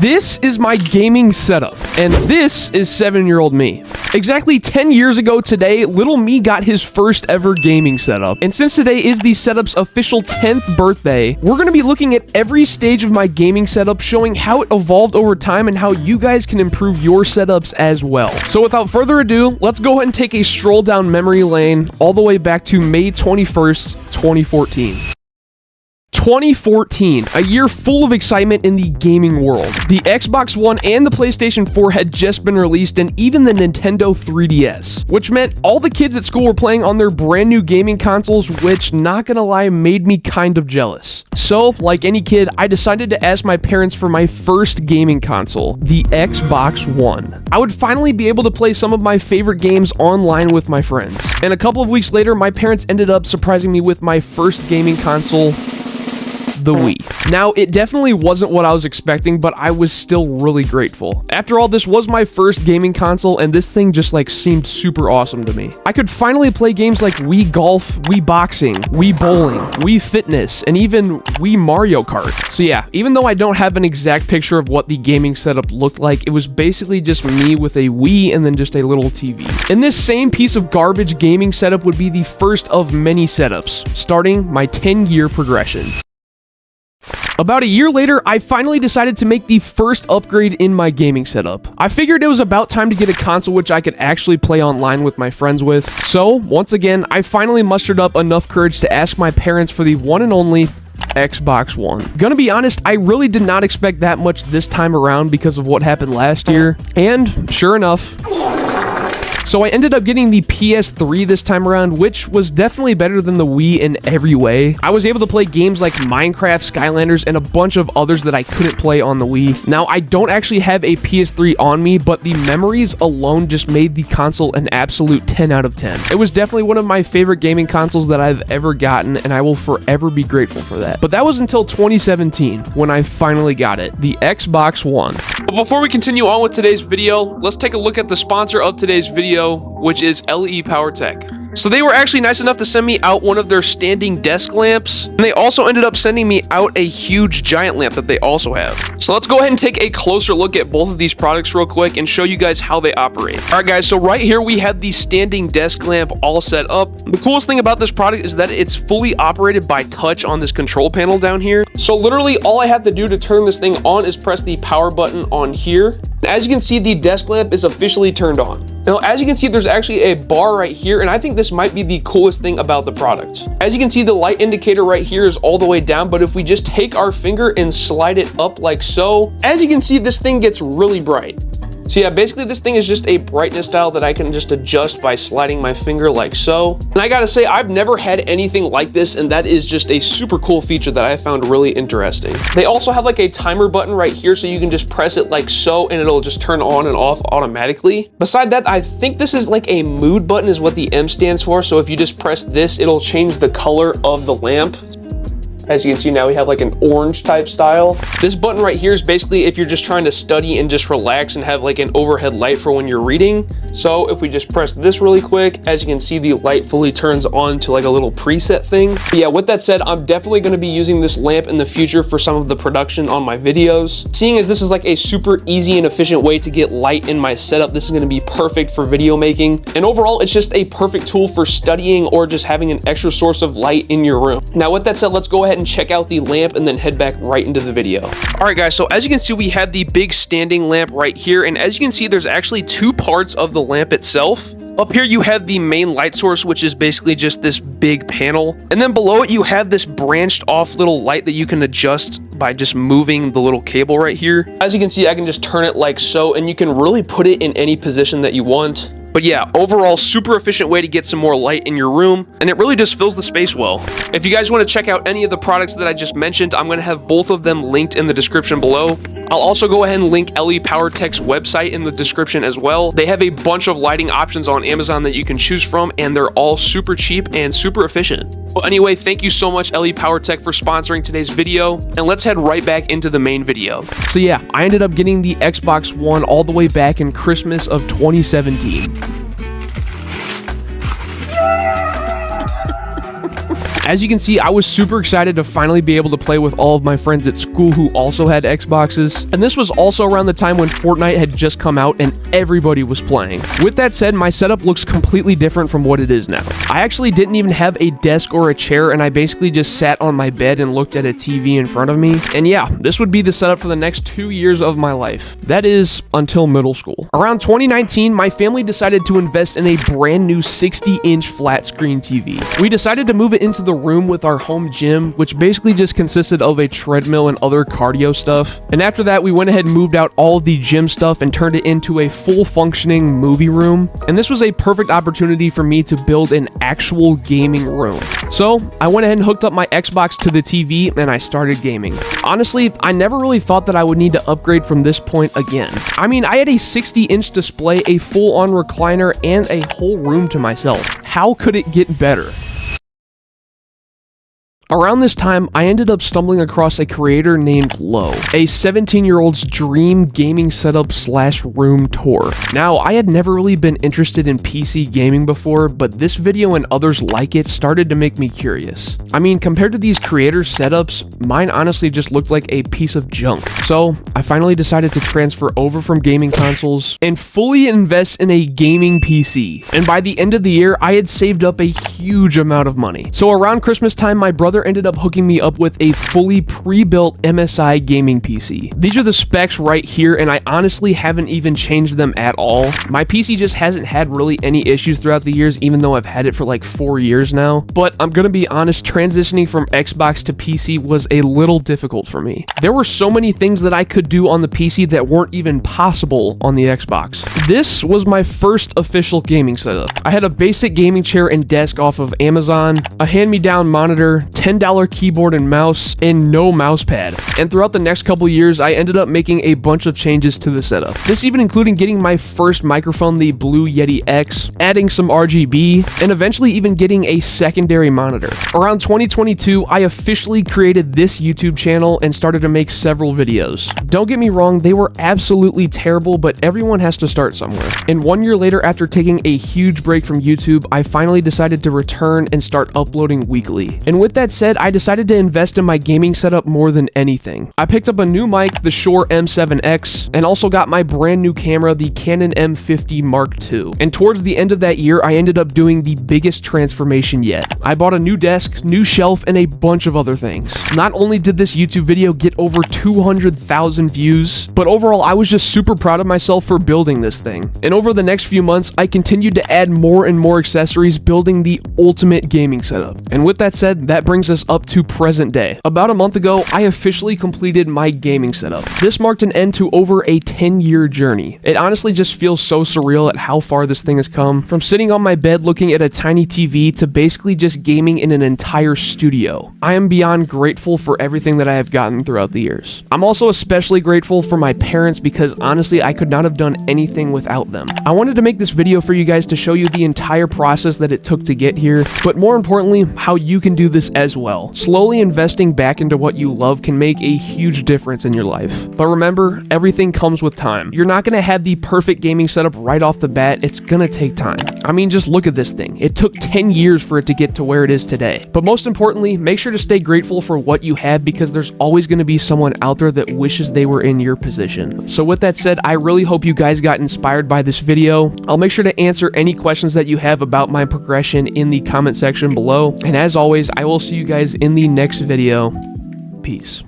This is my gaming setup, and this is 7-year-old me. Exactly 10 years ago today, little me got his first ever gaming setup, and since today is the setup's official 10th birthday, we're going to be looking at every stage of my gaming setup, showing how it evolved over time and how you guys can improve your setups as well. So without further ado, let's go ahead and take a stroll down memory lane all the way back to May 21st, 2014. 2014, a year full of excitement in the gaming world. The Xbox One and the PlayStation 4 had just been released, and even the Nintendo 3DS, which meant all the kids at school were playing on their brand new gaming consoles, which, not gonna lie, made me kind of jealous. So, like any kid, I decided to ask my parents for my first gaming console, the Xbox One. I would finally be able to play some of my favorite games online with my friends. And a couple of weeks later, my parents ended up surprising me with my first gaming console, the Wii. Now, it definitely wasn't what I was expecting, but I was still really grateful. After all, this was my first gaming console, and this thing just seemed super awesome to me. I could finally play games like Wii Golf, Wii Boxing, Wii Bowling, Wii Fitness, and even Wii Mario Kart. So yeah, even though I don't have an exact picture of what the gaming setup looked like, it was basically just me with a Wii and then just a little TV. And this same piece of garbage gaming setup would be the first of many setups, starting my 10-year progression. About a year later, I finally decided to make the first upgrade in my gaming setup. I figured it was about time to get a console which I could actually play online with my friends with. So, once again, I finally mustered up enough courage to ask my parents for the one and only Xbox One. Gonna be honest, I really did not expect that much this time around because of what happened last year. And, sure enough, so I ended up getting the PS3 this time around, which was definitely better than the Wii in every way. I was able to play games like Minecraft, Skylanders, and a bunch of others that I couldn't play on the Wii. Now, I don't actually have a PS3 on me, but the memories alone just made the console an absolute 10 out of 10. It was definitely one of my favorite gaming consoles that I've ever gotten, and I will forever be grateful for that. But that was until 2017, when I finally got it, the Xbox One. But before we continue on with today's video, let's take a look at the sponsor of today's video, which is Le-PowerTec. So they were actually nice enough to send me out one of their standing desk lamps, and they also ended up sending me out a huge giant lamp that they also have. So let's go ahead and take a closer look at both of these products real quick and show you guys how they operate. All right guys, so right here we have the standing desk lamp all set up. The coolest thing about this product is that it's fully operated by touch on this control panel down here. So literally all I have to do to turn this thing on is press the power button on here. As you can see, the desk lamp is officially turned on. Now, as you can see, there's actually a bar right here, and I think this might be the coolest thing about the product. As you can see, the light indicator right here is all the way down, but if we just take our finger and slide it up like so, as you can see, this thing gets really bright. So yeah, basically this thing is just a brightness dial that I can just adjust by sliding my finger like so. And I gotta say, I've never had anything like this, and that is just a super cool feature that I found really interesting. They also have like a timer button right here, so you can just press it like so, and it'll just turn on and off automatically. Beside that, I think this is like a mood button is what the M stands for. So if you just press this, it'll change the color of the lamp. As you can see now, we have like an orange type style. This button right here is basically if you're just trying to study and just relax and have like an overhead light for when you're reading. So if we just press this really quick, as you can see, the light fully turns on to like a little preset thing. But yeah, with that said, I'm definitely gonna be using this lamp in the future for some of the production on my videos. Seeing as this is like a super easy and efficient way to get light in my setup, this is gonna be perfect for video making. And overall, it's just a perfect tool for studying or just having an extra source of light in your room. Now with that said, let's go ahead and check out the lamp and then head back right into the video. All right guys, so as you can see, we have the big standing lamp right here, and as you can see, there's actually two parts of the lamp itself. Up here you have the main light source, which is basically just this big panel, and then below it you have this branched off little light that you can adjust by just moving the little cable right here. As you can see, I can just turn it like so, and you can really put it in any position that you want. But yeah, overall, super efficient way to get some more light in your room, and it really just fills the space well. If you guys want to check out any of the products that I just mentioned, I'm going to have both of them linked in the description below. I'll also go ahead and link Le-PowerTec's website in the description as well. They have a bunch of lighting options on Amazon that you can choose from, and they're all super cheap and super efficient. Well, anyway, thank you so much, Le-PowerTec, for sponsoring today's video, and let's head right back into the main video. So yeah, I ended up getting the Xbox One all the way back in Christmas of 2017. As you can see, I was super excited to finally be able to play with all of my friends at school who also had Xboxes, and this was also around the time when Fortnite had just come out and everybody was playing. With that said, my setup looks completely different from what it is now. I actually didn't even have a desk or a chair, and I basically just sat on my bed and looked at a TV in front of me. And yeah, this would be the setup for the next 2 years of my life. That is, until middle school. Around 2019, my family decided to invest in a brand new 60-inch flat screen TV. We decided to move it into the room with our home gym, which basically just consisted of a treadmill and other cardio stuff. And after that, we went ahead and moved out all of the gym stuff and turned it into a full functioning movie room. And this was a perfect opportunity for me to build an actual gaming room. So I went ahead and hooked up my Xbox to the TV and I started gaming. Honestly, I never really thought that I would need to upgrade from this point again. I mean, I had a 60-inch display, a full-on recliner, and a whole room to myself. How could it get better? Around this time, I ended up stumbling across a creator named Lo, a 17-year-old's dream gaming setup / room tour. Now, I had never really been interested in PC gaming before, but this video and others like it started to make me curious. I mean, compared to these creators' setups, mine honestly just looked like a piece of junk. So, I finally decided to transfer over from gaming consoles and fully invest in a gaming PC. And by the end of the year, I had saved up a huge amount of money. So around Christmas time, my brother ended up hooking me up with a fully pre-built MSI gaming PC. These are the specs right here, and I honestly haven't even changed them at all. My PC just hasn't had really any issues throughout the years, even though I've had it for like 4 years now. But I'm gonna be honest, transitioning from Xbox to PC was a little difficult for me. There were so many things that I could do on the PC that weren't even possible on the Xbox. This was my first official gaming setup. I had a basic gaming chair and desk off of Amazon, a hand-me-down monitor, $10 keyboard and mouse, and no mouse pad. And throughout the next couple years, I ended up making a bunch of changes to the setup. This even including getting my first microphone, the Blue Yeti X, adding some RGB, and eventually even getting a secondary monitor. Around 2022, I officially created this YouTube channel and started to make several videos. Don't get me wrong, they were absolutely terrible, but everyone has to start somewhere. And 1 year later, after taking a huge break from YouTube, I finally decided to return and start uploading weekly. And with that said, I decided to invest in my gaming setup more than anything. I picked up a new mic, the Shure M7X, and also got my brand new camera, the Canon M50 Mark II. And towards the end of that year, I ended up doing the biggest transformation yet. I bought a new desk, new shelf, and a bunch of other things. Not only did this YouTube video get over 200,000 views, but overall, I was just super proud of myself for building this thing. And over the next few months, I continued to add more and more accessories, building the ultimate gaming setup. And with that said, that brings us up to present day. About a month ago, I officially completed my gaming setup. This marked an end to over a 10-year journey. It honestly just feels so surreal at how far this thing has come, from sitting on my bed looking at a tiny TV to basically just gaming in an entire studio. I am beyond grateful for everything that I have gotten throughout the years. I'm also especially grateful for my parents because honestly, I could not have done anything without them. I wanted to make this video for you guys to show you the entire process that it took to get here, but more importantly, how you can do this as well. Slowly investing back into what you love can make a huge difference in your life. But remember, everything comes with time. You're not gonna have the perfect gaming setup right off the bat. It's gonna take time. I mean, just look at this thing. It took 10 years for it to get to where it is today. But most importantly, make sure to stay grateful for what you have because there's always gonna be someone out there that wishes they were in your position. So with that said, I really hope you guys got inspired by this video. I'll make sure to answer any questions that you have about my progression in the comment section below. And as always, I will see you guys in the next video. Peace.